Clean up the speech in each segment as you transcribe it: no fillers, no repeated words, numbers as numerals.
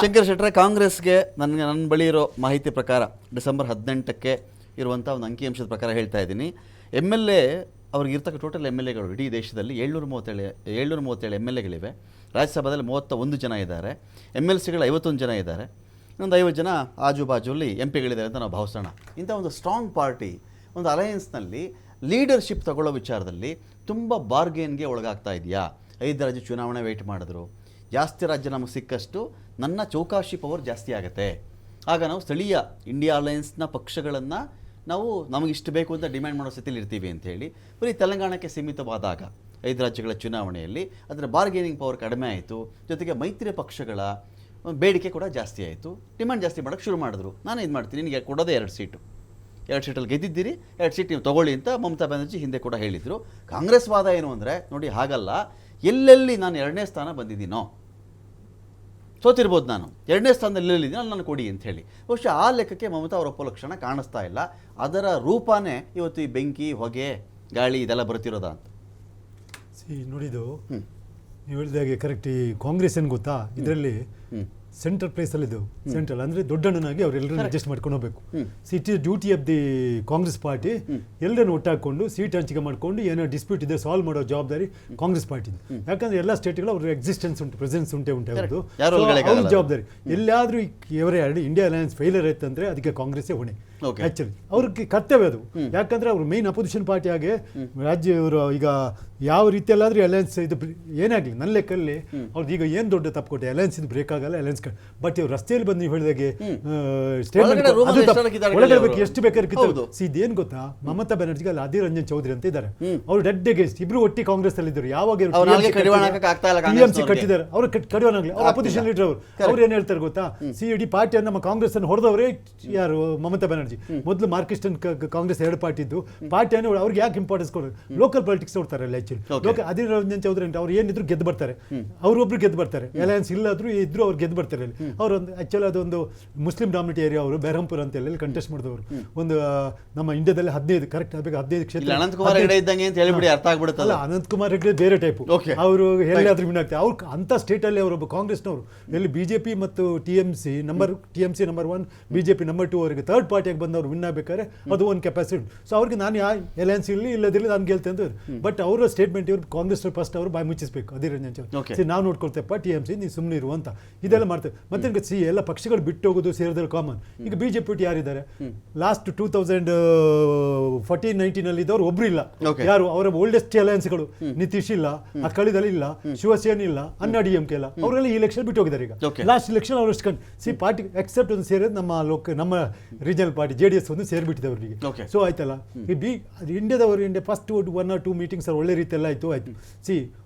ಶಂಕರ್ ಶೆಟ್ಟರೆ, ಕಾಂಗ್ರೆಸ್ಗೆ ನನ್ನ ಬಳಿ ಇರೋ ಮಾಹಿತಿ ಪ್ರಕಾರ ಡಿಸೆಂಬರ್ 18ಕ್ಕೆ ಇರುವಂಥ ಒಂದು ಅಂಕಿಅಂಶದ ಪ್ರಕಾರ ಹೇಳ್ತಾ ಇದ್ದೀನಿ, MLA ಅವ್ರಿಗೆ ಇರ್ತಕ್ಕ ಟೋಟಲ್ MLAಗಳು ಇಡೀ ದೇಶದಲ್ಲಿ 737 MLAಗಳಿವೆ. ರಾಜ್ಯಸಭಾದಲ್ಲಿ 31 ಜನ ಇದ್ದಾರೆ, MLCಗಳು 51 ಜನ ಇದ್ದಾರೆ, ಇನ್ನೊಂದು 50 ಜನ ಆಜುಬಾಜುಲ್ಲಿ MP ಗಳಿದ್ದಾರೆ ಅಂತ ನಾವು ಭಾವಿಸೋಣ. ಇಂಥ ಒಂದು ಸ್ಟ್ರಾಂಗ್ ಪಾರ್ಟಿ ಒಂದು ಅಲಯನ್ಸ್ನಲ್ಲಿ ಲೀಡರ್ಶಿಪ್ ತಗೊಳ್ಳೋ ವಿಚಾರದಲ್ಲಿ ತುಂಬ ಬಾರ್ಗೇನ್ಗೆ ಒಳಗಾಗ್ತಾ ಇದೆಯಾ? 5 ರಾಜ್ಯ ಚುನಾವಣೆ ವೆಯ್ಟ್ ಮಾಡಿದ್ರು, ಜಾಸ್ತಿ ರಾಜ್ಯ ನಮಗೆ ಸಿಕ್ಕಷ್ಟು ನನ್ನ ಚೌಕಾಶಿ ಪವರ್ ಜಾಸ್ತಿ ಆಗುತ್ತೆ. ಆಗ ನಾವು ಸ್ಥಳೀಯ ಇಂಡಿಯಾ ಅಲಯನ್ಸ್ನ ಪಕ್ಷಗಳನ್ನು ನಾವು ನಮಗಿಷ್ಟು ಬೇಕು ಅಂತ ಡಿಮ್ಯಾಂಡ್ ಮಾಡೋ ಸ್ಥಿತಿಲಿ ಇರ್ತೀವಿ ಅಂಥೇಳಿ ಬರೀ ತೆಲಂಗಾಣಕ್ಕೆ ಸೀಮಿತವಾದಾಗ 5 ರಾಜ್ಯಗಳ ಚುನಾವಣೆಯಲ್ಲಿ ಅದರ ಬಾರ್ಗೇನಿಂಗ್ ಪವರ್ ಕಡಿಮೆ ಆಯಿತು. ಜೊತೆಗೆ ಮೈತ್ರಿ ಪಕ್ಷಗಳ ಬೇಡಿಕೆ ಕೂಡ ಜಾಸ್ತಿ ಆಯಿತು, ಡಿಮ್ಯಾಂಡ್ ಜಾಸ್ತಿ ಮಾಡೋಕ್ಕೆ ಶುರು ಮಾಡಿದ್ರು. ನಾನು ಇದು ಮಾಡ್ತೀನಿ, ನಿನಗೆ ಕೊಡೋದೇ 2 ಸೀಟು, 2 ಸೀಟಲ್ಲಿ ಗೆದ್ದಿದ್ದೀರಿ, 2 ಸೀಟ್ ನೀವು ತೊಗೊಳ್ಳಿ ಅಂತ ಮಮತಾ ಬ್ಯಾನರ್ಜಿ ಹಿಂದೆ ಕೂಡ ಹೇಳಿದರು. ಕಾಂಗ್ರೆಸ್ ವಾದ ಏನು ಅಂದರೆ, ನೋಡಿ ಹಾಗಲ್ಲ, ಎಲ್ಲೆಲ್ಲಿ ನಾನು 2ನೇ ಸ್ಥಾನ ಬಂದಿದ್ದೀನೋ, ಸೋತಿರ್ಬೋದು, ನಾನು 2ನೇ ಸ್ಥಾನದಲ್ಲಿ ಎಲ್ಲಿದ್ದೀನಿ ಅಲ್ಲಿ ನಾನು ಕೊಡಿ ಅಂತ ಹೇಳಿ. ಬಹುಶಃ ಆ ಲೆಕ್ಕಕ್ಕೆ ಮಮತಾ ಅವರ ಲಕ್ಷಣ ಕಾಣಿಸ್ತಾ ಇಲ್ಲ. ಅದರ ರೂಪನೇ ಇವತ್ತು ಈ ಬೆಂಕಿ, ಹೊಗೆ, ಗಾಳಿ ಇದೆಲ್ಲ ಬರ್ತಿರೋದ ಅಂತ ನೋಡಿದ್ದು. ನೀವು ಹೇಳಿದಾಗೆ ಕರೆಕ್ಟ್. ಈ ಕಾಂಗ್ರೆಸ್ ಏನು ಗೊತ್ತಾ, ಇದರಲ್ಲಿ ಸೆಂಟ್ರಲ್ ಪ್ಲೇಸಲ್ಲಿ ಇದು ಸೆಂಟ್ರಲ್ ಅಂದರೆ ದೊಡ್ಡಣ್ಣನಾಗಿ ಅವರೆಲ್ಲರನ್ನು ಅಡ್ಜಸ್ಟ್ ಮಾಡ್ಕೊಂಡು ಹೋಗಬೇಕು. It is duty of the Congress party ಎಲ್ಲರನ್ನು ಒಟ್ಟಾಕೊಂಡು ಸೀಟ್ ಹಂಚಿಕೆ ಮಾಡ್ಕೊಂಡು ಏನೋ ಡಿಸ್ಪ್ಯೂಟ್ ಇದೆ ಸಾಲ್ವ್ ಮಾಡೋ ಜವಾಬ್ದಾರಿ ಕಾಂಗ್ರೆಸ್ ಪಾರ್ಟಿದು. ಯಾಕಂದ್ರೆ ಎಲ್ಲ ಸ್ಟೇಟ್ಗಳು ಅವ್ರ ಎಕ್ಸಿಸ್ಟೆನ್ಸ್ ಉಂಟು, ಪ್ರೆಸೆನ್ಸ್ ಉಂಟೆ ಅವ್ರದ್ದು, ಅವ್ರ ಜವಾಬ್ದಾರಿ. ಎಲ್ಲಾದರೂ ಇವರೇ ಇಂಡಿಯಾ ಅಲಯನ್ಸ್ ಫೇಲಿಯರ್ ಆಯ್ತಂದ್ರೆ ಅದಕ್ಕೆ ಕಾಂಗ್ರೆಸ್ಸೇ ಹೊಣೆ. ಆಕ್ಚುಲಿ ಅವ್ರಿಗೆ ಕರ್ತವ್ಯ ಅದು. ಯಾಕಂದ್ರೆ ಅವ್ರು ಮೇನ್ ಅಪೋಸಿಷನ್ ಪಾರ್ಟಿ ಆಗಿ ರಾಜ್ಯ ಇವರು ಈಗ ಯಾವ ರೀತಿಯಲ್ಲಾದ್ರೂ ಅಲಯನ್ಸ್ ಇದು ಏನೇ ಆಗಲಿ ನನ್ನ ಲೆಕ್ಕಲ್ಲಿ ಅವ್ರದ್ದು ಈಗ ಏನು ದೊಡ್ಡ ತಪ್ಪು ಕೊಟ್ಟೆ, ಅಲಯನ್ಸ್ ಇದು ಬ್ರೇಕ್ ಆಗಲ್ಲ, ಅಲಯನ್ಸ್. ಬಟ್ ಇವ್ರು ರಸ್ತೆಯಲ್ಲಿ ಬಂದು ನೀವು ಹೇಳಿದಾಗೆ ಒಳಗಡೆ ಎಷ್ಟು ಬೇಕಾದ್ರೆ ಕಿತ್ತು. ಇದೇನು ಗೊತ್ತಾ, ಮಮತಾ ಬ್ಯಾನರ್ಜಿಗೆ ಅಲ್ಲಿ ಅಧೀರ್ ರಂಜನ್ ಚೌಧರಿ ಅಂತ ಇದ್ದಾರೆ, ಅವ್ರು ಡೆಡ್ ಅಗೇನ್ಸ್ಟ್ ಇಬ್ರು ಒಟ್ಟಿ ಕಾಂಗ್ರೆಸ್ ಅಲ್ಲಿ ಇದ್ರು. ಯಾವಾಗ TMC ಕಟ್ಟಿದ್ದಾರೆ ಅವ್ರು ಕಡಿವಾನಾಗ್ಲಿ, ಅವ್ರ ಅಪೋಸಿಷನ್ ಲೀಡರ್ ಅವ್ರು ಏನ್ ಹೇಳ್ತಾರೆ ಗೊತ್ತಾ, ಇಡೀ ಪಾರ್ಟಿಯನ್ನು ನಮ್ಮ ಕಾಂಗ್ರೆಸ್ ಅನ್ನು ಹೊಡೆದವರೇ ಯಾರು, ಮಮತಾ ಬ್ಯಾನರ್ಜಿ. ಮೊದಲು ಮಾರ್ಕ್ಸಿಸ್ಟ್ ಕಾಂಗ್ರೆಸ್ 2 ಪಾರ್ಟಿ ಇದ್ದು, ಪಾರ್ಟಿಯನ್ನು ಅವ್ರಿಗೆ ಯಾಕೆ ಇಂಪಾರ್ಟೆನ್ಸ್ ಕೊಡೋದು, ಲೋಕಲ್ ಪಾಲಿಟಿಕ್ಸ್ ನೋಡ್ತಾರೆ ಅಲ್ಲ. ಆಕ್ಚುಲಿ ಅಧೀರ್ ರಂಜನ್ ಚೌಧರಿ ಅಂತ ಅವ್ರು ಏನಿದ್ರು ಗೆದ್ದು ಬರ್ತಾರೆ, ಅವರೊಬ್ರು ಗೆದ್ದು ಬರ್ತಾರೆ, ಅಲಯನ್ಸ್ ಇಲ್ಲಾದ್ರೂ ಇದ್ರು ಅವ್ರು ಗೆದ್ದು ಬರ್ತಾರೆ. ಅವರೊಂದು ಆಕ್ಚುಲಿ ಅದೊಂದು ಮುಸ್ಲಿಂ ಡಾಮಿನೇಟ್ ಏರಿಯಾ, ಅವರು ಬೆರಹಂಪುರ ಅಂತ ಹೇಳಿ ಕಂಟೆಸ್ಟ್ ಮಾಡಿದವರು. ಒಂದು ನಮ್ಮ ಇಂಡಿಯಾದಲ್ಲಿ 15 ಕರೆಕ್ಟ್ ಆಗಬೇಕು 15 ಕ್ಷೇತ್ರ. ಅನಂತಕುಮಾರ್ ಹೆಗಡೆ ಇದ್ದಂಗೆ ಅಂತ ಹೇಳಿಬಿಡಿ, ಅರ್ಥ ಆಗ್ಬಿಡುತ್ತಲ್ಲ. ಅನಂತಕುಮಾರ್ ಹೆಗಡೆ ಬೇರೆ ಟೈಪ್, ಅವರು ಎಲ್ಲಾದ್ರೂ ವಿನ್ ಆಗ್ತಾರೆ. ಅವ್ರು ಅಂತ ಸ್ಟೇಟ್ ಅಲ್ಲಿ ಅವರೊಬ್ಬ ಕಾಂಗ್ರೆಸ್ನವರು ಎಲ್ಲಿ BJP ಮತ್ತು TMC ನಂಬರ್ 1, BJP ನಂಬರ್ 2 ಅವರಿಗೆ ಥರ್ಡ್ ಪಾರ್ಟಿಯಾಗಿ ಬಂದವರು ವಿನ್ ಆಗಬೇಕಾದ್ರೆ ಅದು ಒಂದು ಕೆಪಾಸಿಟಿ. ಸೊ ಅವ್ರಿಗೆ ನಾನು ಯಾವ ಅಲಯನ್ಸ್ ಇಲ್ಲಿ ಇಲ್ಲದಿಲ್ಲ ನಾನು ಗೆಲ್ತೆ ಅಂತ. ಬಟ್ ಅವರ ಸ್ಟೇಟ್ಮೆಂಟ್ ಇವರು ಕಾಂಗ್ರೆಸ್ ಫಸ್ಟ್ ಅವರು ಬಾಯಿ ಮುಚ್ಚಿಸಬೇಕು. ಅಧೀರ್ ರಂಜನ್ ಚೌಧರಿ ನಾವು ನೋಡ್ಕೊಳ್ತೇಪ್ಪ, TMC ನೀವು ಸುಮ್ಮನೆ ಇರು ಅಂತ ಇದೆಲ್ಲ ಮಾಡ್ತೇವೆ. ಮತ್ತೆ ಎಲ್ಲ ಪಕ್ಷಗಳು ಬಿಟ್ಟು ಹೋಗೋದು ಸೇರಿದ್ರೆ ಕಾಮನ್. ಈಗ BJP ಯಾರಿದ್ದಾರೆ, ಲಾಸ್ಟ್ 2014-19 ಅಲ್ಲಿ ಇದ್ದವರು ಒಬ್ರು ಇಲ್ಲ. ಯಾರು ಅವರ ಓಲ್ಡೆಸ್ಟ್ ಅಲಯನ್ಸ್ಗಳು, ನಿತೀಶ್ ಇಲ್ಲ, ಅಕಾಲಿದಳ ಇಲ್ಲ, ಶಿವಸೇನೆ ಇಲ್ಲ, ಅಣ್ಣಾ DMK ಇಲ್ಲ, ಅವರೆಲ್ಲ ಈ ಎಲೆಕ್ಷನ್ ಬಿಟ್ಟು ಹೋಗಿದ್ದಾರೆ. ಈಗ ಲಾಸ್ಟ್ ಎಲೆಕ್ಷನ್ ಅವ್ರು ಪಾರ್ಟಿ ಎಕ್ಸೆಪ್ಟ್ ಒಂದು ಸೇರಿದ್ರೆ ನಮ್ಮ ರೀಜನಲ್ ಪಾರ್ಟಿ JDS ಒಂದು ಸೇರಿಬಿಟ್ಟಿದೆ ಅವರಿಗೆ. ಸೊ ಆಯ್ತಲ್ಲ, ಇಂಡಿಯಾದವರು ಫಸ್ಟ್ 1 or 2 ಮೀಟಿಂಗ್ಸ್ ಒಳ್ಳೆ ರೀತಿಯೆಲ್ಲ ಆಯ್ತು.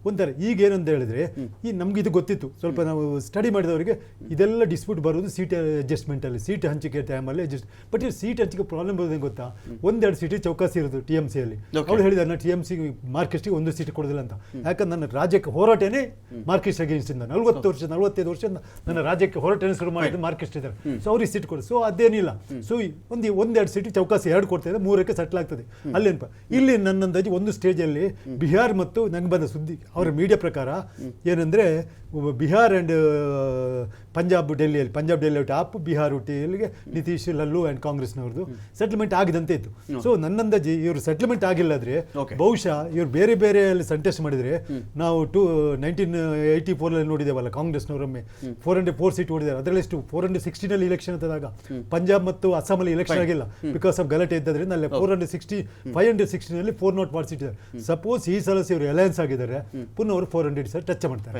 ಒಂಥರ ಈಗ ಏನಂತ ಹೇಳಿದ್ರೆ, ಈ ನಮ್ಗೆ ಇದು ಗೊತ್ತಿತ್ತು, ಸ್ವಲ್ಪ ನಾವು ಸ್ಟಡಿ ಮಾಡಿದವರಿಗೆ ಇದೆಲ್ಲ ಡಿಸ್ಪ್ಯೂಟ್ ಬರೋದು ಸೀಟ್ ಅಡ್ಜಸ್ಟ್ಮೆಂಟ್ ಅಲ್ಲಿ, ಸೀಟ್ ಹಂಚಿಕೆ ಟೈಮಲ್ಲಿ ಅಡ್ಜಸ್ಟ್. ಬಟ್ ಈ ಸೀಟ್ ಹಂಚಿಕೆ ಪ್ರಾಬ್ಲಮ್ ಬರೋದೇನು ಗೊತ್ತಾ, 1-2 ಸೀಟ್ ಚೌಕಾಸಿ ಇರೋದು TMC ಅಲ್ಲಿ. ಅವ್ರು ಹೇಳಿದಾರೆ ನಾನು TMC ಮಾರ್ಕ್ಸಿಸ್ಟ್ಗೆ 1 ಸೀಟ್ ಕೊಡೋದಿಲ್ಲ ಅಂತ. ಯಾಕಂದ್ರೆ ನನ್ನ ರಾಜ್ಯಕ್ಕೆ ಹೋರಾಟನೇ ಮಾರ್ಕ್ಸಿಸ್ಟ್ ಅಗೇನ್ಸ್ಟ್ ಇಂದ 45 ವರ್ಷ ನನ್ನ ರಾಜ್ಯಕ್ಕೆ ಹೋರಾಟನೇ ಶುರು ಮಾಡಿದ್ದು ಮಾರ್ಕ್ಸಿಸ್ಟ್ ಇದ್ದಾರೆ. ಸೊ ಅವ್ರಿಗೆ ಸೀಟ್ ಕೊಡೋದು. ಸೊ ಅದೇನಿಲ್ಲ. ಸೊ 1-2 ಸೀಟ್ ಚೌಕಾಸಿ 2 ಕೊಡ್ತಾರೆ, 3ಕ್ಕೆ ಸೆಟ್ಲ್ ಆಗ್ತದೆ. ಅಲ್ಲೇನಪ್ಪ ಇಲ್ಲಿ ನನ್ನ ಅಂದಾಜು ಒಂದು ಸ್ಟೇಜಲ್ಲಿ ಬಿಹಾರ್ ಮತ್ತು ನಂಗೆ ಬಂದ ಸುದ್ದಿ ಅವರ ಮೀಡಿಯಾ ಪ್ರಕಾರ ಏನಂದ್ರೆ, ಬಿಹಾರ್ ಆ್ಯಂಡ್ ಪಂಜಾಬ್ ಡೆಲ್ಲಿ ಟಾಪ್, ಬಿಹಾರ್ ಒಟ್ಟಿಗೆ ನಿತೀಶ್, ಲಲ್ಲು ಆ್ಯಂಡ್ ಕಾಂಗ್ರೆಸ್ನವ್ರದ್ದು ಸೆಟಲ್ಮೆಂಟ್ ಆಗಿದಂತೆ ಇತ್ತು. ಸೊ ನನ್ನಂದಾಜಿ ಇವರು ಸೆಟಲ್ಮೆಂಟ್ ಆಗಿಲ್ಲಾದ್ರೆ ಬಹುಶಃ ಇವ್ರು ಬೇರೆ ಬೇರೆ ಅಲ್ಲಿ ಕಂಟೆಸ್ಟ್ ಮಾಡಿದ್ರೆ, ನಾವು 1984 ನೋಡಿದೇವಲ್ಲ ಕಾಂಗ್ರೆಸ್ನವರೊಮ್ಮೆ 404 ಸೀಟ್ ಹೊಡಿದ್ದಾರೆ. ಅದರಲ್ಲಿ ಎಷ್ಟು 416 ಇಲೆಕ್ಷನ್ ಅಂತದಾಗ ಪಂಜಾಬ್ ಮತ್ತು ಅಸ್ಸಾಮಲ್ಲಿ ಇಲೆಕ್ಷನ್ ಆಗಿಲ್ಲ ಬಿಕಾಸ್ ಆಫ್ ಗಲಾಟೆ ಇದ್ದದ್ರಿಂದ ಅಲ್ಲಿ 516 404 ಸೀಟ್ ಇದೆ. ಸಪೋಸ್ ಈ ಸಲ ಇವರು ಅಲಯನ್ಸ್ ಆಗಿದ್ದಾರೆ, ಪುನಃ ಅವರು 400 ಸೀಟ್ ಟಚ್ ಮಾಡ್ತಾರೆ.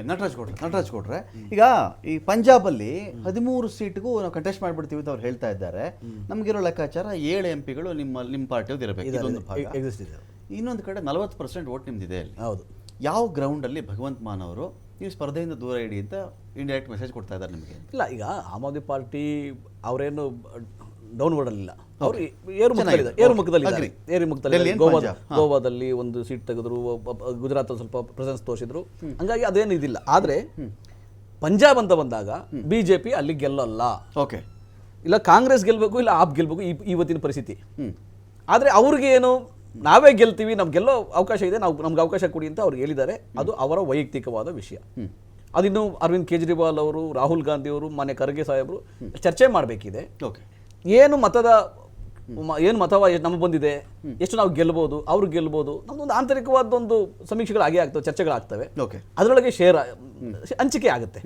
ನಟರಾಜ್ ಕೊಟ್ರೆ ಈಗ ಈ ಪಂಜಾಬಲ್ಲಿ 13 ಸೀಟ್ಗೂ ನಾವು ಕಂಟೆಸ್ಟ್ ಮಾಡ್ಬಿಡ್ತೀವಿ ಅಂತ ಅವ್ರು ಹೇಳ್ತಾ ಇದ್ದಾರೆ. ನಮಗಿರೋ ಲೆಕ್ಕಾಚಾರ 7 MP ನಿಮ್ಮ ಪಾರ್ಟಿಯವ್ದು ಇರಬೇಕು, ಇದೊಂದು ಭಾಗ. ಇನ್ನೊಂದು ಕಡೆ 40% ವೋಟ್ ನಿಮ್ದಿದೆ ಅಲ್ಲಿ. ಹೌದು. ಯಾವ ಗ್ರೌಂಡಲ್ಲಿ ಭಗವಂತ್ ಮಾನ್ ಅವರು ನೀವು ಸ್ಪರ್ಧೆಯಿಂದ ದೂರ ಇಡಿ ಅಂತ ಇಂಡೈರೆಕ್ಟ್ ಮೆಸೇಜ್ ಕೊಡ್ತಾ ಇದ್ದಾರೆ ನಿಮಗೆ? ಇಲ್ಲ, ಈಗ ಆಮ್ ಆದ್ಮಿ ಪಾರ್ಟಿ ಅವರೇನು ಡೌನ್ವರ್ಡ್ ಅಲ್ಲಿಲ್ಲ, ಅವರು ಏರುಮುಖದಲ್ಲಿ ಗೋವಾದಲ್ಲಿ ಒಂದು ಸೀಟ್ ತೆಗೆದ್ರು, ಗುಜರಾತ್ ಸ್ವಲ್ಪ ಪ್ರೆಸೆನ್ಸ್ ತೋರಿಸಿದ್ರು, ಹಂಗಾಗಿ ಅದೇನು ಇದಿಲ್ಲ. ಆದರೆ ಪಂಜಾಬ್ ಅಂತ ಬಂದಾಗ BJP ಅಲ್ಲಿ ಗೆಲ್ಲಲ್ಲ. ಓಕೆ, ಇಲ್ಲ ಕಾಂಗ್ರೆಸ್ ಗೆಲ್ಲಬೇಕು, ಇಲ್ಲ ಆಪ್ ಗೆಲ್ಲಬೇಕು, ಇವತ್ತಿನ ಪರಿಸ್ಥಿತಿ. ಆದರೆ ಅವ್ರಿಗೆ ಏನು, ನಾವೇ ಗೆಲ್ತೀವಿ, ನಮ್ಗೆ ಗೆಲ್ಲೋ ಅವಕಾಶ ಇದೆ, ನಮ್ಗೆ ಅವಕಾಶ ಕೊಡಿ ಅಂತ ಅವ್ರು ಹೇಳಿದ್ದಾರೆ. ಅದು ಅವರ ವೈಯಕ್ತಿಕವಾದ ವಿಷಯ. ಅದಿನ್ನು ಅರವಿಂದ್ ಕೇಜ್ರಿವಾಲ್ ಅವರು, ರಾಹುಲ್ ಗಾಂಧಿ ಅವರು, ಮಾನ್ಯ ಖರ್ಗೆ ಸಾಹೇಬರು ಚರ್ಚೆ ಮಾಡಬೇಕಿದೆ. ಓಕೆ, ಏನು ಮತವ ನಮಗೆ ಬಂದಿದೆ, ಎಷ್ಟು ನಾವು ಗೆಲ್ಬೋದು, ಅವ್ರು ಗೆಲ್ಬೋದು, ನಮ್ದೊಂದು ಆಂತರಿಕವಾದ ಒಂದು ಸಮೀಕ್ಷೆಗಳು ಆಗೇ ಆಗ್ತವೆ, ಚರ್ಚೆಗಳಾಗ್ತವೆ. ಓಕೆ, ಅದರೊಳಗೆ ಹಂಚಿಕೆ ಆಗುತ್ತೆ.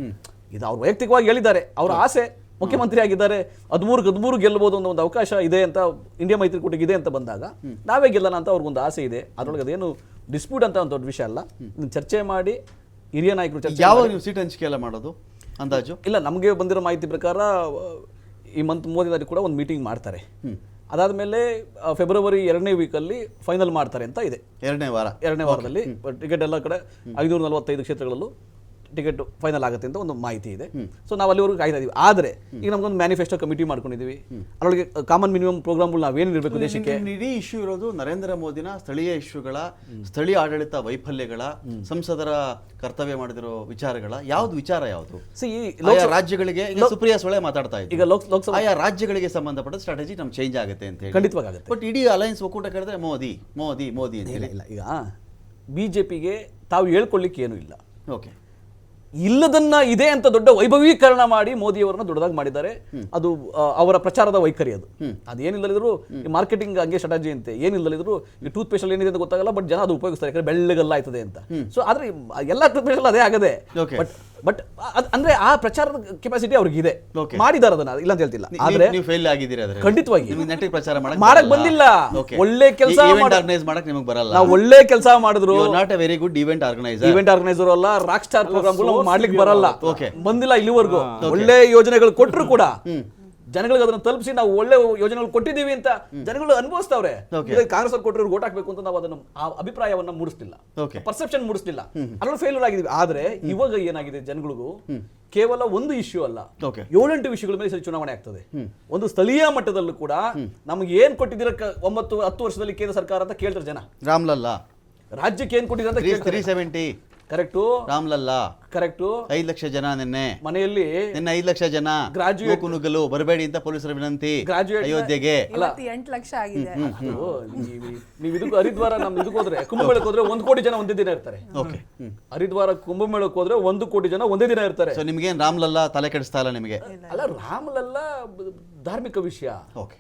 ಇದು ಅವ್ರು ವೈಯಕ್ತಿಕವಾಗಿ ಹೇಳಿದ್ದಾರೆ, ಅವರ ಆಸೆ ಮುಖ್ಯಮಂತ್ರಿ ಆಗಿದ್ದಾರೆ, 13 ಗೆಲ್ಲಬಹುದು ಅನ್ನೋ ಒಂದು ಅವಕಾಶ ಇದೆ ಅಂತ ಇಂಡಿಯಾ ಮೈತ್ರಿಕೂಟಕ್ಕೆ ಇದೆ ಅಂತ ಬಂದಾಗ ನಾವೇ ಗೆಲ್ಲೋಣ ಅಂತ ಅವ್ರಿಗೊಂದು ಆಸೆ ಇದೆ. ಅದರೊಳಗೆ ಅದೇನು ಡಿಸ್ಪ್ಯೂಟ್ ಅಂತ ಒಂದು ದೊಡ್ಡ ವಿಷಯ ಅಲ್ಲ. ಚರ್ಚೆ ಮಾಡಿ ಹಿರಿಯ ನಾಯಕರು ಚರ್ಚೆ ಯಾವಾಗ ನೀವು ಸೀಟ್ ಹಂಚಿಕೆ ಎಲ್ಲ ಮಾಡೋದು ಅಂದಾಜು? ಇಲ್ಲ, ನಮಗೆ ಬಂದಿರೋ ಮಾಹಿತಿ ಪ್ರಕಾರ ಈ ಮಂತ್ 3 ಕೂಡ ಒಂದು ಮೀಟಿಂಗ್ ಮಾಡ್ತಾರೆ. ಅದಾದಮೇಲೆ ಫೆಬ್ರವರಿ 2ನೇ ವೀಕಲ್ಲಿ ಫೈನಲ್ ಮಾಡ್ತಾರೆ ಅಂತ ಇದೆ. 2ನೇ ವಾರದಲ್ಲಿ ಟಿಕೆಟ್ ಎಲ್ಲ ಕಡೆ 545 ಕ್ಷೇತ್ರಗಳಲ್ಲೂ ಟಿಕೆಟ್ ಫೈನಲ್ ಆಗುತ್ತೆ ಅಂತ ಒಂದು ಮಾಹಿತಿ ಇದೆ. ಸೊ ನಾವು ಅಲ್ಲಿವರೆಗೂ ಕಾಯ್ತಾ ಇದೀವಿ. ಆದರೆ ಈಗ ನಮ್ಗೊಂದು ಮ್ಯಾನಿಫೆಸ್ಟೋ ಕಮಿಟಿ ಮಾಡ್ಕೊಂಡಿದ್ದೀವಿ. ಅದರೊಳಗೆ ಕಾಮನ್ ಮಿನಿಮಮ್ ಪ್ರೋಗ್ರಾಮ್ಗಳು ನಾವೇನು ಇರಬೇಕು ದೇಶಕ್ಕೆ. ಇಡೀ ಇಶ್ಯೂ ಇರೋದು ನರೇಂದ್ರ ಮೋದಿನ ಸ್ಥಳೀಯ ಇಶ್ಯೂಗಳ, ಸ್ಥಳೀಯ ಆಡಳಿತ ವೈಫಲ್ಯಗಳ, ಸಂಸದರ ಕರ್ತವ್ಯ ಮಾಡಿದಿರೋ ವಿಚಾರಗಳ ಯಾವ್ದು ವಿಚಾರ ಯಾವುದು? ರಾಜ್ಯಗಳಿಗೆ ಸುಪ್ರಿಯಾ ಸುಳೆ ಮಾತಾಡ್ತಾ ಇದ್ದಾರೆ, ಈಗ ಲೋಕಸಭಾ ಆಯಾ ರಾಜ್ಯಗಳಿಗೆ ಸಂಬಂಧಪಟ್ಟ ಸ್ಟ್ರಾಟಜಿ ನಮ್ ಚೇಂಜ್ ಆಗುತ್ತೆ ಅಂತ ಹೇಳಿ. ಖಂಡಿತವಾಗಿ ಆಗುತ್ತೆ. ಬಟ್ ಇಡೀ ಅಲಯನ್ಸ್ ಒಕ್ಕೂಟ ಕೇಳಿದ್ರೆ ಮೋದಿ ಮೋದಿ ಮೋದಿ ಅಂತ ಹೇಳಿ. ಇಲ್ಲ, ಈಗ ಬಿಜೆಪಿಗೆ ತಾವು ಹೇಳ್ಕೊಳ್ಳಿಕ್ಕೆ ಏನೂ ಇಲ್ಲ. ಓಕೆ, ಇಲ್ಲದನ್ನ ಇದೆ ಅಂತ ದೊಡ್ಡ ವೈಭವೀಕರಣ ಮಾಡಿ ಮೋದಿಯವರನ್ನ ದೊಡ್ಡದಾಗಿ ಮಾಡಿದ್ದಾರೆ. ಅದು ಅವರ ಪ್ರಚಾರದ ವೈಖರಿ. ಅದೇನಿಲ್ಲದಿದ್ರು ಮಾರ್ಕೆಟಿಂಗ್ ಹಂಗೆ ಸ್ಟ್ರಾಟಜಿ ಅಂತೆ, ಏನಿಲ್ಲದಿದ್ರು ಈ ಟೂತ್ ಪೇಸ್ಟ್ ಏನಿದೆ ಅಂತ ಗೊತ್ತಾಗಲ್ಲ, ಬಟ್ ಜನ ಅದು ಉಪಯೋಗಿಸ್ತಾರೆ, ಯಾಕಂದ್ರೆ ಬೆಳ್ಳಗೆಲ್ಲ ಆಯ್ತದೆ ಅಂತ. ಸೊ ಆದ್ರೆ ಎಲ್ಲ ಟೂತ್ ಪೇಸ್ಟ್ ಅದೇ ಆಗದೆ. ಬಟ್ ಅಂದ್ರೆ ಆ ಪ್ರಚಾರದ ಕೆಪಾಸಿಟಿ ಅವ್ರಿಗೆ ಇದೆ, ಮಾಡಿದಾರೆ ಅದನ್ನ, ಇಲ್ಲ ಅಂತ ಹೇಳ್ತಿಲ್ಲ. ಆದ್ರೆ ನೀವು ಫೇಲ್ ಆಗಿದ್ದೀರಿ, ಆದ್ರೆ ಖಂಡಿತವಾಗಿ ನೆಟ್ಟಿಗೆ ಪ್ರಚಾರ ಮಾಡಕ್ ಬಂದಿಲ್ಲ. ಒಳ್ಳೆ ಕೆಲಸ ಆರ್ಗನೈಸ್ ಮಾಡಕ್ ನಿಮಗೆ ಬರಲ್ಲ. ನಾವು ಒಳ್ಳೆ ಕೆಲಸ ಮಾಡಿದ್ರು, not A very good event organiser ಅಲ್ಲ, ರಾಕ್ ಸ್ಟಾರ್ ಪ್ರೋಗ್ರಾಮ್ಗಳು ಮಾಡ್ಲಿಕ್ಕೆ ಬರಲ್ಲ, ಬಂದಿಲ್ಲ ಇಲ್ಲಿವರೆಗೂ. ಒಳ್ಳೆ ಯೋಜನೆಗಳು ಕೊಟ್ಟರು ಕೂಡ ಜನಗಳಿಗೆ ಅದನ್ನ ತಲುಪಿಸಿ ನಾವು ಒಳ್ಳೆ ಯೋಜನೆಗಳು ಕೊಟ್ಟಿದ್ದೀವಿ ಅಂತ ಜನಗಳು ಅನುಭವಿಸ್ತವ್ರೆ. ಕಾಂಗ್ರೆಸ್ ಅವ್ರು ಕೊಟ್ಟರು ಓಟ್ ಹಾಕ್ಬೇಕು ಅಂತ ನಾವು ಅದನ್ನ ಆ ಅಭಿಪ್ರಾಯವನ್ನ ಮೂಡಿಸ್ಲಿಲ್ಲ, ಪರ್ಸೆಪ್ಷನ್ ಮೂಡಿಸ್ಲಿಲ್ಲ, ಅದ್ರಲ್ಲಿ ಫೇಲ್ಯೂರ್ ಆಗಿದ್ವಿ. ಆದ್ರೆ ಇವಾಗ ಏನಾಗಿದೆ, ಜನಗಳಿಗೂ ಕೇವಲ ಒಂದು ಇಶ್ಯೂ ಅಲ್ಲ, 7-8 ವಿಷಯಗಳ ಮೇಲೆ ಸರಿ ಚುನಾವಣೆ ಆಗ್ತದೆ. ಒಂದು ಸ್ಥಳೀಯ ಮಟ್ಟದಲ್ಲೂ ಕೂಡ ನಮ್ಗೆ ಏನ್ ಕೊಟ್ಟಿದ್ದೀರ 9-10 ವರ್ಷದಲ್ಲಿ ಕೇಂದ್ರ ಸರ್ಕಾರ ಅಂತ ಕೇಳ್ತಾರೆ ಜನ. ರಾಮ್ಲಲ್ಲಾ ರಾಜ್ಯಕ್ಕೆ ಏನ್ ಕೊಟ್ಟಿದ್ದಾರೆ ಅಂತ ಕೇಳ್ತಾರೆ. 370 ಕರೆಕ್ಟು, ರಾಮ್ಲಲ್ಲಾ ಕರೆಕ್ಟು. 5 ಲಕ್ಷ ಜನ ನಿನ್ನೆ ಮನೆಯಲ್ಲಿ 5 ಲಕ್ಷ ಜನ ಗ್ರಾಜುಯೇಟ್ ನುಗ್ಗಲು ಬರಬೇಡಿ ಅಂತ ಪೊಲೀಸರ ವಿನಂತಿ. ಅಯೋಧ್ಯೆಗೆ 8 ಲಕ್ಷ ಆಗಿದೆ. ನೀವು ಇದಕ್ಕೆ ಹರಿದ್ವಾರ ನಮ್ ಇದಕ್ಕೆ ಹೋದ್ರೆ, ಕುಂಭಮೇಳಕ್ಕೆ ಹೋದ್ರೆ 1 ಕೋಟಿ ಜನ ಒಂದೇ ದಿನ ಇರ್ತಾರೆ. ಹರಿದ್ವಾರ ಕುಂಭಮೇಳಕ್ಕೆ ಹೋದ್ರೆ 1 ಕೋಟಿ ಜನ ಒಂದೇ ದಿನ ಇರ್ತಾರೆ. ಸೊ ನಿಮ್ಗೇನ್ ರಾಮ್ಲಲ್ಲಾ ತಲೆ ಕೆಡಿಸ್ತಾ ಇಲ್ಲ ನಿಮಗೆ? ಅಲ್ಲ, ರಾಮಲಲ್ಲಾ ಧಾರ್ಮಿಕ ವಿಷಯ, ಓಕೆ,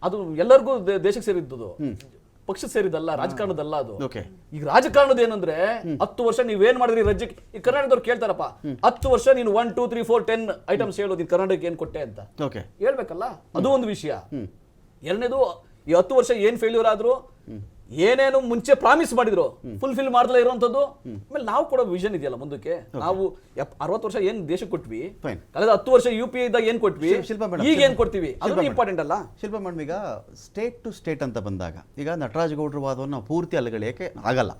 ಅದು ಎಲ್ಲರಿಗೂ ದೇಶಕ್ಕೆ ಸೇರಿದ್ದು, ಪಕ್ಷ ಸೇರಿದಲ್ಲ, ರಾಜಕಾರಣದಲ್ಲ ಅದು. ಈಗ ರಾಜಕಾರಣದ ಏನಂದ್ರೆ 10 ವರ್ಷ ನೀವೇನ್ ಮಾಡಿದ್ರಿ ರಾಜ್ಯಕ್ಕೆ. ಈ ಕರ್ನಾಟಕದವ್ರು ಕೇಳ್ತಾರಪ್ಪ, 10 ವರ್ಷ ನೀನು 1 2 3 4 10 ಐಟಮ್ಸ್ ಹೇಳೋದು, ನೀನ್ ಕರ್ನಾಟಕಕ್ಕೆ ಏನ್ ಕೊಟ್ಟೆ ಅಂತ ಹೇಳ್ಬೇಕಲ್ಲ, ಅದು ಒಂದು ವಿಷಯ. ಎರಡನೇದು, ಈ 10 ವರ್ಷ ಏನ್ ಫೇಲ್ಯೂರ್ ಆದ್ರು, ಏನೇನು ಮುಂಚೆ ಪ್ರಾಮಿಸ್ ಮಾಡಿದ್ರು ಫುಲ್ಫಿಲ್ ಮಾಡಲೇ ಇರುವಂತದ್ದು. ಆಮೇಲೆ ನಾವು ಕೊಡೋ ವಿಷನ್ ಇದೆಯಲ್ಲ ಮುಂದಕ್ಕೆ, ನಾವು 60 ವರ್ಷ ಏನ್ ದೇಶಕ್ಕೆ ಕೊಟ್ವಿ, ಕಳೆದ 10 ವರ್ಷ UPA ಇದ್ದಾಗ ಏನ್ ಕೊಟ್ವಿ, ಈಗ ಏನ್ ಕೊಡ್ತೀವಿ, ಅದು ಇಂಪಾರ್ಟೆಂಟ್ ಅಲ್ಲ. ಶಿಲ್ಪಾ ಮೇಡಮ್, ಈಗ ಸ್ಟೇಟ್ ಟು ಸ್ಟೇಟ್ ಅಂತ ಬಂದಾಗ, ಈಗ ನಟರಾಜ್ ಗೌಡ್ರ ವಾದವನ್ನು ನಾವು ಪೂರ್ತಿ ಅಲ್ಲಗಳಿಯಕ್ಕೆ ಆಗಲ್ಲ.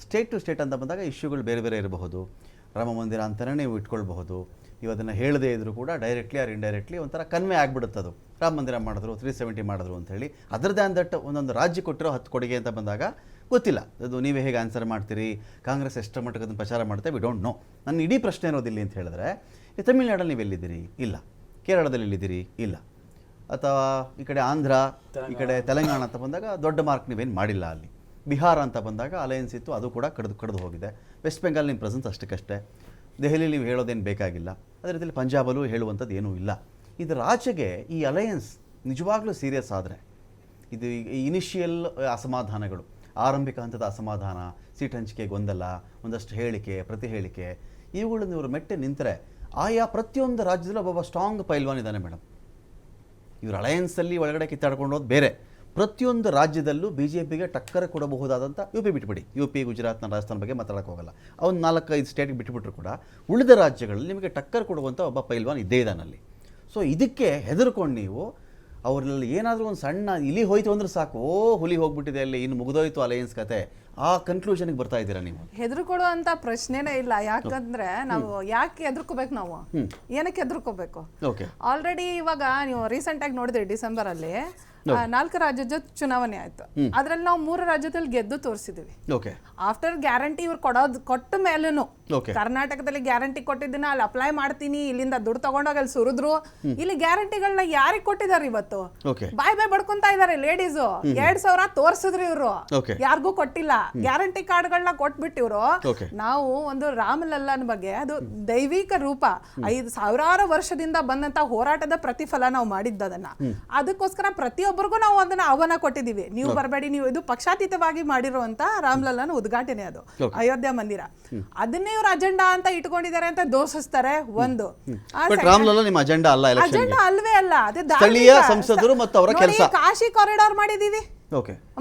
ಸ್ಟೇಟ್ ಟು ಸ್ಟೇಟ್ ಅಂತ ಬಂದಾಗ ಇಶ್ಯೂಗಳು ಬೇರೆ ಬೇರೆ ಇರಬಹುದು. ರಾಮ ಮಂದಿರ ಅಂತಲೇ ನೀವು ಇಟ್ಕೊಳ್ಬಹುದು. ನೀವು ಅದನ್ನು ಹೇಳದೇ ಇದ್ರೂ ಕೂಡ ಡೈರೆಕ್ಟ್ಲಿ ಆರ್ ಇಂಡೈರೆಕ್ಟ್ಲಿ ಒಂಥರ ಕನ್ವೆ ಆಗ್ಬಿಡುತ್ತದು. ರಾಮ ಮಂದಿರ ಮಾಡಿದ್ರು, 370 ಮಾಡಿದ್ರು ಅಂತ ಹೇಳಿ. ಅದರದ್ದೇ ಅಂದಟ್ಟು ಒಂದೊಂದು ರಾಜ್ಯ ಕೊಟ್ಟಿರೋ 10 ಕೊಡುಗೆ ಅಂತ ಬಂದಾಗ ಗೊತ್ತಿಲ್ಲ, ಅದು ನೀವೇ ಹೇಗೆ ಆನ್ಸರ್ ಮಾಡ್ತೀರಿ, ಕಾಂಗ್ರೆಸ್ ಎಷ್ಟು ಮಟ್ಟಕ್ಕೆ ಅದನ್ನು ಪ್ರಚಾರ ಮಾಡ್ತೇವೆ, ವಿ ಡೋಂಟ್ ನೋ. ನನ್ನ ಇಡೀ ಪ್ರಶ್ನೆ ಇರೋದಿಲ್ಲ ಅಂತ ಹೇಳಿದ್ರೆ, ಈ ತಮಿಳ್ನಾಡಲ್ಲಿ ನೀವು ಎಲ್ಲಿದ್ದೀರಿ? ಇಲ್ಲ. ಕೇರಳದಲ್ಲಿ ಎಲ್ಲಿದ್ದೀರಿ? ಇಲ್ಲ. ಅಥವಾ ಈ ಕಡೆ ಆಂಧ್ರ, ಈ ಕಡೆ ತೆಲಂಗಾಣ ಅಂತ ಬಂದಾಗ ದೊಡ್ಡ ಮಾರ್ಕ್ ನೀವೇನು ಮಾಡಿಲ್ಲ. ಅಲ್ಲಿ ಬಿಹಾರ ಅಂತ ಬಂದಾಗ ಅಲಯನ್ಸ್ ಇತ್ತು, ಅದು ಕೂಡ ಕಡಿದು ಹೋಗಿದೆ. ವೆಸ್ಟ್ ಬೆಂಗಾಲ್ ನಿಮ್ಮ ಪ್ರೆಸೆನ್ಸ್ ಅಷ್ಟಕ್ಕಷ್ಟೇ. ದೆಹಲಿಯಲ್ಲಿ ನೀವು ಹೇಳೋದೇನು ಬೇಕಾಗಿಲ್ಲ. ಅದೇ ರೀತಿಯಲ್ಲಿ ಪಂಜಾಬಲ್ಲೂ ಹೇಳುವಂಥದ್ದು ಏನೂ ಇಲ್ಲ. ಇದರ ಆಚೆಗೆ ಈ ಅಲಯನ್ಸ್ ನಿಜವಾಗ್ಲೂ ಸೀರಿಯಸ್ ಆದರೆ, ಇದು ಇನಿಷಿಯಲ್ ಅಸಮಾಧಾನಗಳು, ಆರಂಭಿಕ ಹಂತದ ಅಸಮಾಧಾನ, ಸೀಟ್ ಹಂಚಿಕೆ ಗೊಂದಲ, ಒಂದಷ್ಟು ಹೇಳಿಕೆ ಪ್ರತಿ ಹೇಳಿಕೆ, ಇವುಗಳನ್ನು ಇವರು ಮೆಟ್ಟೆ ನಿಂತರೆ ಆಯಾ ಪ್ರತಿಯೊಂದು ರಾಜ್ಯದಲ್ಲೂ ಒಬ್ಬೊಬ್ಬ ಸ್ಟ್ರಾಂಗ್ ಪೈಲ್ವಾನ್ ಇದ್ದಾನೆ ಮೇಡಮ್. ಇವರು ಅಲಯನ್ಸಲ್ಲಿ ಒಳಗಡೆ ಕಿತ್ತಾಡ್ಕೊಂಡು ಹೋದ್ ಬೇರೆ. ಪ್ರತಿಯೊಂದು ರಾಜ್ಯದಲ್ಲೂ BJPಗೆ ಟಕ್ಕರ್ ಕೊಡಬಹುದಾದಂಥ UP ಬಿಟ್ಬಿಡಿ, UP ಗುಜರಾತ್ ರಾಜಸ್ಥಾನ ಬಗ್ಗೆ ಮಾತಾಡೋಕ್ಕೆ ಹೋಗಲ್ಲ, ಅವನು 4-5 ಸ್ಟೇಟ್ಗೆ ಬಿಟ್ಟುಬಿಟ್ರು ಕೂಡ ಉಳಿದ ರಾಜ್ಯಗಳಲ್ಲಿ ನಿಮಗೆ ಟಕ್ಕರ್ ಕೊಡುವಂಥ ಒಬ್ಬ ಪೈಲ್ವಾನ್ ಇದ್ದೇ ಇದ್ದಾನಲ್ಲಿ. ಸೊ ಇದಕ್ಕೆ ಹೆದರ್ಕೊಂಡು ನೀವು ಅವರಲ್ಲಿ ಏನಾದರೂ ಒಂದು ಸಣ್ಣ ಇಲಿ ಹೋಯ್ತು ಅಂದ್ರೆ ಸಾಕು, ಓ ಹುಲಿ ಹೋಗ್ಬಿಟ್ಟಿದೆ ಅಲ್ಲಿ, ಇನ್ನು ಮುಗಿದೋಯ್ತು ಅಲಯನ್ಸ್ ಕತೆ, ಆ ಕನ್ಕ್ಲೂಷನ್ಗೆ ಬರ್ತಾ ಇದ್ದೀರಾ ನೀವು? ಹೆದರ್ಕೊಡುವಂತ ಪ್ರಶ್ನೆನೇ ಇಲ್ಲ. ಯಾಕಂದ್ರೆ ನಾವು ಯಾಕೆ ಹೆದರ್ಕೋಬೇಕು, ನಾವು ಏನಕ್ಕೆ ಹೆದರ್ಕೋಬೇಕು? ಆಲ್ರೆಡಿ ಇವಾಗ ನೀವು ರೀಸೆಂಟ್ ಆಗಿ ನೋಡಿದ್ರಿ, ಡಿಸೆಂಬರ್ ಅಲ್ಲಿ 4 ರಾಜ್ಯದ ಚುನಾವಣೆ ಆಯ್ತು. ಅದ್ರಲ್ಲಿ ನಾವು 3 ರಾಜ್ಯದಲ್ಲಿ ಗೆದ್ದು ತೋರಿಸಿದೀವಿ. ಓಕೆ ಆಫ್ಟರ್ ಗ್ಯಾರಂಟಿ ಇವ್ರು ಕೊಟ್ಟ ಮೇಲೂ ಕರ್ನಾಟಕದಲ್ಲಿ ಗ್ಯಾರಂಟಿ ಕೊಟ್ಟಿದ್ದನ್ನ ಅಲ್ಲಿ ಅಪ್ಲೈ ಮಾಡ್ತೀನಿ, ಇಲ್ಲಿಂದ ದುಡ್ಡು ತಗೊಂಡೋಗಿ ಅಲ್ಲಿ ಸುರಿದ್ರು. ಇಲ್ಲಿ ಗ್ಯಾರಂಟಿಗಳನ್ನ ಯಾರಿಗ್ ಕೊಟ್ಟಿದ್ದಾರೆ ಇವತ್ತು? ಬಾಯ್ ಬಡ್ಕೊಂತ ಇದಾರೆ ಲೇಡೀಸು. 2,000 ತೋರ್ಸಿದ್ರು ಇವ್ರು, ಯಾರಿಗೂ ಕೊಟ್ಟಿಲ್ಲ. ಗ್ಯಾರಂಟಿ ಕಾರ್ಡ್ಗಳನ್ನ ಕೊಟ್ಬಿಟ್ಟಿವ್ರು. ನಾವು ಒಂದು ರಾಮಲಲ್ಲನ್ ಬಗ್ಗೆ, ಅದು ದೈವಿಕ ರೂಪ, 5,000 ವರ್ಷದಿಂದ ಬಂದಂತ ಹೋರಾಟದ ಪ್ರತಿಫಲ ನಾವು ಮಾಡಿದ್ದದನ್ನ. ಅದಕ್ಕೋಸ್ಕರ ಪ್ರತಿಯೊಬ್ಬರಿಗೂ ನಾವು ಅದನ್ನ ಆಹ್ವಾನ ಕೊಟ್ಟಿದೀವಿ, ನೀವು ಬರಬೇಡಿ, ನೀವು ಇದು ಪಕ್ಷಾತೀತವಾಗಿ ಮಾಡಿರುವಂತ ರಾಮಲಲ್ಲನ್ ಉದ್ಘಾಟನೆ ಅದು ಅಯೋಧ್ಯ ಮಂದಿರ. ಅದನ್ನೇ ಇವ್ರ ಅಜೆಂಡಾ ಅಂತ ಇಟ್ಕೊಂಡಿದ್ದಾರೆ ಅಂತ ದೋಷಿಸ್ತಾರೆ. ಒಂದು ರಾಮಲಲ್ಲಾ ನಿಮ್ಮ ಅಜೆಂಡಾ ಅಲ್ಲ, ಅಜೆಂಡಾ ಅಲ್ವೇ ಅಲ್ಲ, ಅದು ಸ್ಥಳೀಯ ಸಂಸದರು ಮತ್ತು ಅವರ ಕೆಲಸ. ಕಾಶಿ ಕಾರಿಡಾರ್ ಮಾಡಿದೀವಿ,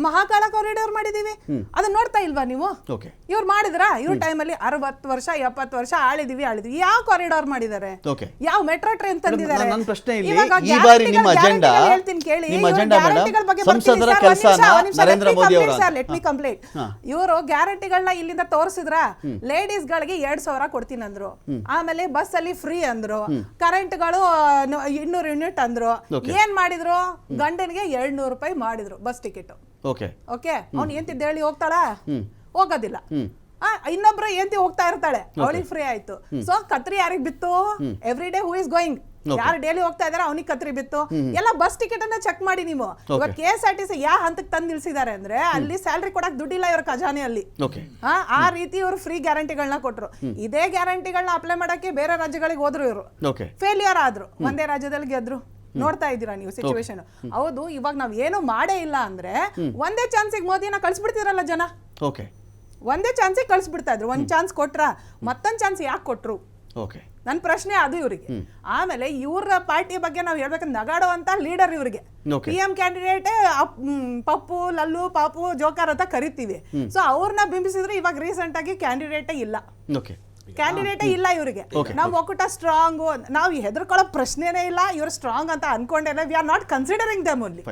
ಮಹಾಕಾಲ ಕಾರಿಡಾರ್ ಮಾಡಿದೀವಿ, ಅದನ್ನ ನೋಡ್ತಾ ಇಲ್ವಾ ನೀವು? ಇವ್ರು ಮಾಡಿದ್ರ? ಇವ್ರ ಟೈಮಲ್ಲಿ 60 ವರ್ಷ 70 ವರ್ಷ ಆಳಿದೀವಿ. ಯಾವ ಕಾರಿಡಾರ್ ಮಾಡಿದ್ದಾರೆ? ಯಾವ ಮೆಟ್ರೋ ಟ್ರೈನ್ ತಂದಿದ್ದಾರೆ? ನನ್ನ ಪ್ರಶ್ನೆ ಇಲ್ಲಿ, ಈ ಬಾರಿ ನಿಮ್ಮ ಅಜೆಂಡಾ, ನಿಮ್ಮ ಅಜೆಂಡಾ ಮೇಡಮ್, ಸಂಸದರ ಕೆಲಸನ ನರೇಂದ್ರ ಮೋದಿ ಅವರ, ಲೆಟ್ ಮಿ ಕಂಪ್ಲೀಟ್. ಇವರು ಗ್ಯಾರಂಟಿಗಳನ್ನ ಇಲ್ಲಿಂದ ತೋರಿಸಿದ್ರ, ಲೇಡೀಸ್ ಗಳಿಗೆ 2,000 ಕೊಡ್ತೀನಿ ಅಂದ್ರು, ಆಮೇಲೆ ಬಸ್ ಅಲ್ಲಿ ಫ್ರೀ ಅಂದ್ರು, ಕರೆಂಟ್ಗಳು 200 ಯೂನಿಟ್ ಅಂದ್ರು. ಏನ್ ಮಾಡಿದ್ರು? ಗಂಡನಿಗೆ 200 ರೂಪಾಯಿ ಮಾಡಿದ್ರು ಬಸ್ ಟಿಕೆಟ್. ಓಕೆ, ಅವ್ನು ಏಂತಿದ್ದ ಹೇಳಿ ಹೋಗ್ತಾಳ? ಹೋಗೋದಿಲ್ಲ. ಇನ್ನೊಬ್ರು ಏಂತಿ ಹೋಗ್ತಾ ಇರ್ತಾಳೆ, ಅವಳಿಗೆ ಫ್ರೀ ಆಯ್ತು. ಸೊ ಕತ್ರಿ ಯಾರಿಗ್ ಬಿತ್ತು? Every day who is going, ಯಾರು ಡೈಲಿ ಹೋಗ್ತಾ ಇದಾರೆ ಅವನಿಗೆ ಕತ್ರಿ ಬಿತ್ತು. ಎಲ್ಲ ಬಸ್ ಟಿಕೆಟ್ ಅನ್ನ ಚೆಕ್ ಮಾಡಿ ನೀವು. ಇವಾಗ KSRTC ಯಾವ ಹಂತಕ್ಕೆ ತಂದು ನಿಲ್ಸಿದ್ದಾರೆ ಅಂದ್ರೆ, ಅಲ್ಲಿ ಸ್ಯಾಲ್ರಿ ಕೊಡಕ್ ದುಡ್ಡಿಲ್ಲ ಇವ್ರ ಖಜಾನೆಯಲ್ಲಿ. ಆ ರೀತಿ ಇವರು ಫ್ರೀ ಗ್ಯಾರಂಟಿಗಳನ್ನ ಕೊಟ್ರು. ಇದೇ ಗ್ಯಾರಂಟಿಗಳನ್ನ ಅಪ್ಲೈ ಮಾಡಕ್ಕೆ ಬೇರೆ ರಾಜ್ಯಗಳಿಗೆ ಹೋದ್ರು, ಇವರು ಫೇಲಿಯರ್ ಆದ್ರು, ಒಂದೇ ರಾಜ್ಯದಲ್ಲಿ ಗೆದ್ರು. ನೋಡ್ತಾ ಇದ್ದೀರಾ ನೀವು ಸಿಚುವೇಶನ್. ಹೌದು, ಇವಾಗ ನಾವ್ ಏನು ಮಾಡೇ ಇಲ್ಲ ಅಂದ್ರೆ, ಒಂದೇ ಚಾನ್ಸಿಗೆ ಮೋದಿನ ಕಳ್ಸಿಬಿಡ್ತಿರಲ್ಲ ಜನ. ಒಂದೇ ಚಾನ್ಸಿಗೆ ಕಳ್ಸಿಬಿಡ್ತಾ ಇದ್ರು. ಒಂದ್ ಚಾನ್ಸ್ ಕೊಟ್ರ, ಮತ್ತೊಂದ್ ಚಾನ್ಸ್ ಯಾಕೆ ಕೊಟ್ರು? ನನ್ ಪ್ರಶ್ನೆ ಅದು ಇವ್ರಿಗೆ. ಆಮೇಲೆ ಇವ್ರ ಪಾರ್ಟಿ ಬಗ್ಗೆ ನಾವ್ ಹೇಳ್ಬೇಕಂದ್ರೆ, ನಗಾಡುವಂತ ಲೀಡರ್ ಇವ್ರಿಗೆ. PM ಕ್ಯಾಂಡಿಡೇಟ್ ಪಪ್ಪು, ಲಲ್ಲು, ಪಾಪು, ಜೋಕರ್ ಅಂತ ಕರಿತೀವಿ. ಸೊ ಅವ್ರನ್ನ ಬಿಂಬಿಸಿದ್ರೆ, ಇವಾಗ ರೀಸೆಂಟ್ ಆಗಿ ಕ್ಯಾಂಡಿಡೇಟೇ ಇಲ್ಲ, ಕ್ಯಾಂಡಿಡೇಟೇ ಇಲ್ಲ ಇವ್ರಿಗೆ. ನಾವು ಒಕ್ಕೂಟ ಸ್ಟ್ರಾಂಗ್, ನಾವು ಹೆದರ್ಕೊಳ್ಳೋ ಪ್ರಶ್ನೆನೇ ಇಲ್ಲ. ಇವ್ರು ಸ್ಟ್ರಾಂಗ್ ಅಂತ ಅನ್ಕೊಂಡೇನೆ. We are not considering them only.